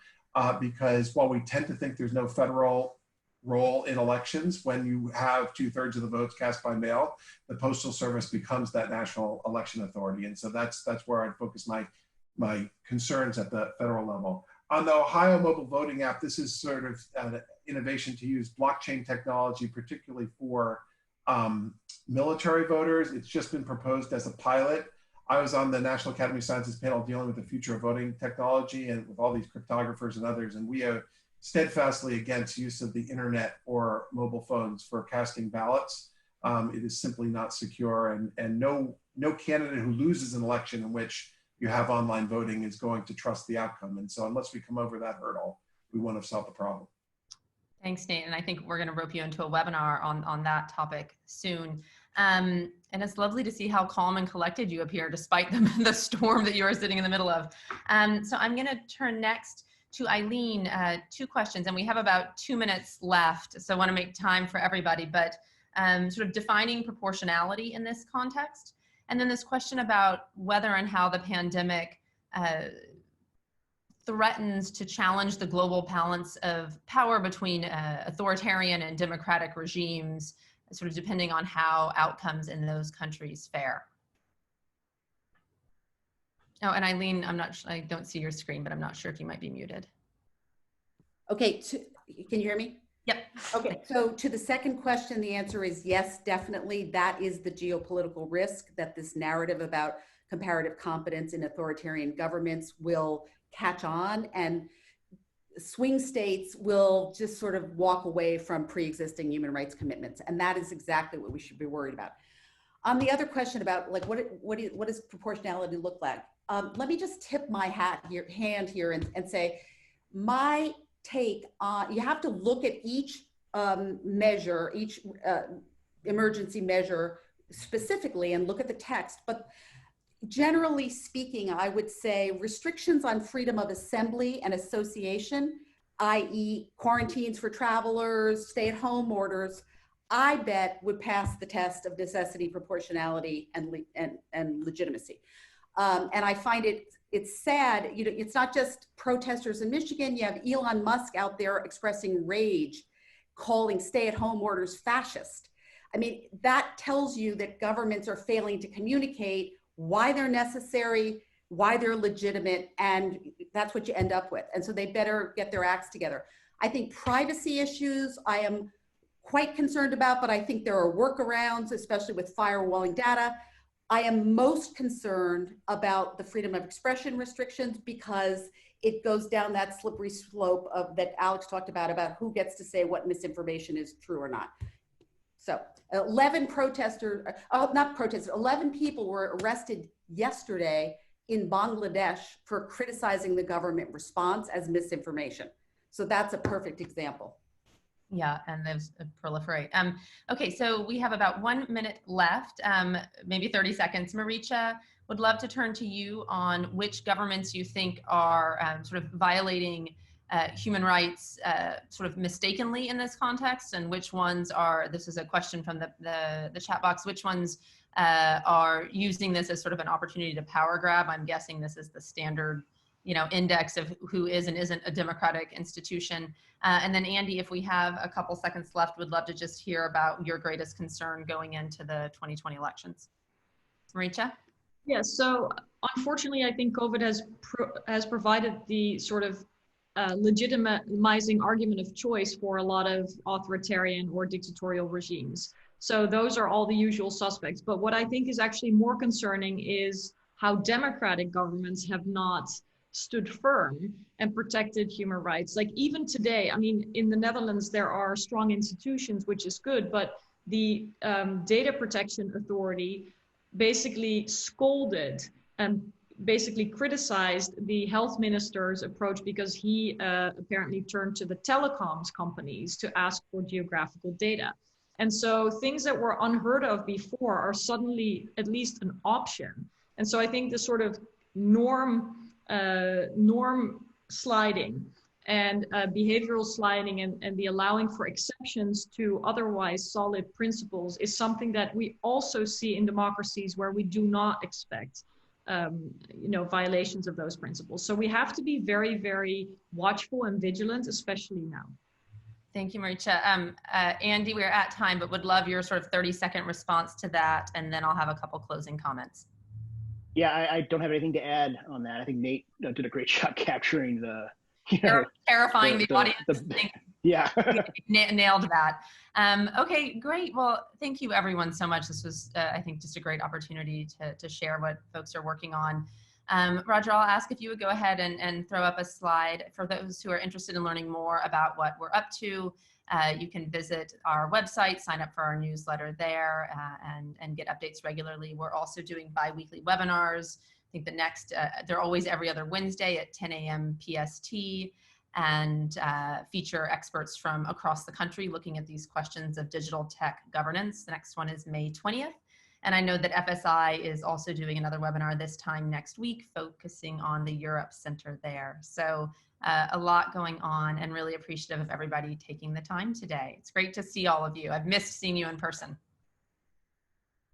because while we tend to think there's no federal role in elections, when you have 2/3 of the votes cast by mail, the Postal Service becomes that national election authority. And so that's where I'd focus my concerns at the federal level. On the Ohio mobile voting app, this is sort of an innovation to use blockchain technology, particularly for military voters. It's just been proposed as a pilot. I was on the National Academy of Sciences panel dealing with the future of voting technology and with all these cryptographers and others, and we are steadfastly against use of the internet or mobile phones for casting ballots. It is simply not secure, and no candidate who loses an election in which you have online voting is going to trust the outcome. And so unless we come over that hurdle, we won't have solved the problem. Thanks, Nate. And I think we're going to rope you into a webinar on that topic soon. And it's lovely to see how calm and collected you appear despite the storm that you are sitting in the middle of. So I'm going to turn next to Eileen, 2 questions, and we have about 2 minutes left. So I want to make time for everybody, but sort of defining proportionality in this context. And then this question about whether and how the pandemic threatens to challenge the global balance of power between authoritarian and democratic regimes, sort of depending on how outcomes in those countries fare. Oh, and Eileen, I don't see your screen, but I'm not sure if you might be muted. Okay, can you hear me? Yep. Okay, so to the second question, the answer is yes, definitely. That is the geopolitical risk, that this narrative about comparative competence in authoritarian governments will catch on, and swing states will just sort of walk away from pre-existing human rights commitments. And that is exactly what we should be worried about. On the other question about like what does proportionality look like? Let me just tip my hand here and say, my take on, you have to look at each measure, each emergency measure specifically and look at the text. But generally speaking, I would say restrictions on freedom of assembly and association, i.e. quarantines for travelers, stay-at-home orders, I bet would pass the test of necessity, proportionality, and legitimacy. And I find it's sad, it's not just protesters in Michigan. You have Elon Musk out there expressing rage, calling stay-at-home orders fascist. I mean, that tells you that governments are failing to communicate why they're necessary, why they're legitimate, and that's what you end up with. And so they better get their acts together. I think privacy issues I am quite concerned about, but I think there are workarounds, especially with firewalling data. I am most concerned about the freedom of expression restrictions because it goes down that slippery slope of that Alex talked about who gets to say what misinformation is true or not. So 11 people were arrested yesterday in Bangladesh for criticizing the government response as misinformation. So that's a perfect example. Yeah, and those proliferate. Okay, so we have about 1 minute left, maybe 30 seconds. Maricha, would love to turn to you on which governments you think are sort of violating human rights sort of mistakenly in this context, and which ones are, this is a question from the chat box, which ones are using this as sort of an opportunity to power grab. I'm guessing this is the standard, index of who is and isn't a democratic institution. And then Andy, if we have a couple seconds left, would love to just hear about your greatest concern going into the 2020 elections. Maricha? Yeah, so unfortunately, I think COVID has provided the sort of legitimizing argument of choice for a lot of authoritarian or dictatorial regimes. So those are all the usual suspects. But what I think is actually more concerning is how democratic governments have not stood firm and protected human rights. Like even today, I mean, in the Netherlands, there are strong institutions, which is good, but the Data Protection Authority basically scolded and basically criticized the health minister's approach because he apparently turned to the telecoms companies to ask for geographical data. And so things that were unheard of before are suddenly at least an option. And so I think the sort of norm sliding and behavioral sliding and the allowing for exceptions to otherwise solid principles is something that we also see in democracies where we do not expect violations of those principles. So we have to be very, very watchful and vigilant, especially now. Thank you, Maricha. Andy, we're at time, but would love your sort of 30-second response to that, and then I'll have a couple closing comments. Yeah, I don't have anything to add on that. I think Nate did a great job capturing the, terrifying the audience. Yeah. Nailed that. Okay, great. Well, thank you everyone so much. This was, I think, just a great opportunity to share what folks are working on. Roger, I'll ask if you would go ahead and throw up a slide for those who are interested in learning more about what we're up to. You can visit our website, sign up for our newsletter there, and get updates regularly. We're also doing bi-weekly webinars. I think the next, they're always every other Wednesday at 10 a.m. PST, and feature experts from across the country looking at these questions of digital tech governance. The next one is May 20th. And I know that FSI is also doing another webinar this time next week, focusing on the Europe Center there. So a lot going on, and really appreciative of everybody taking the time today. It's great to see all of you. I've missed seeing you in person.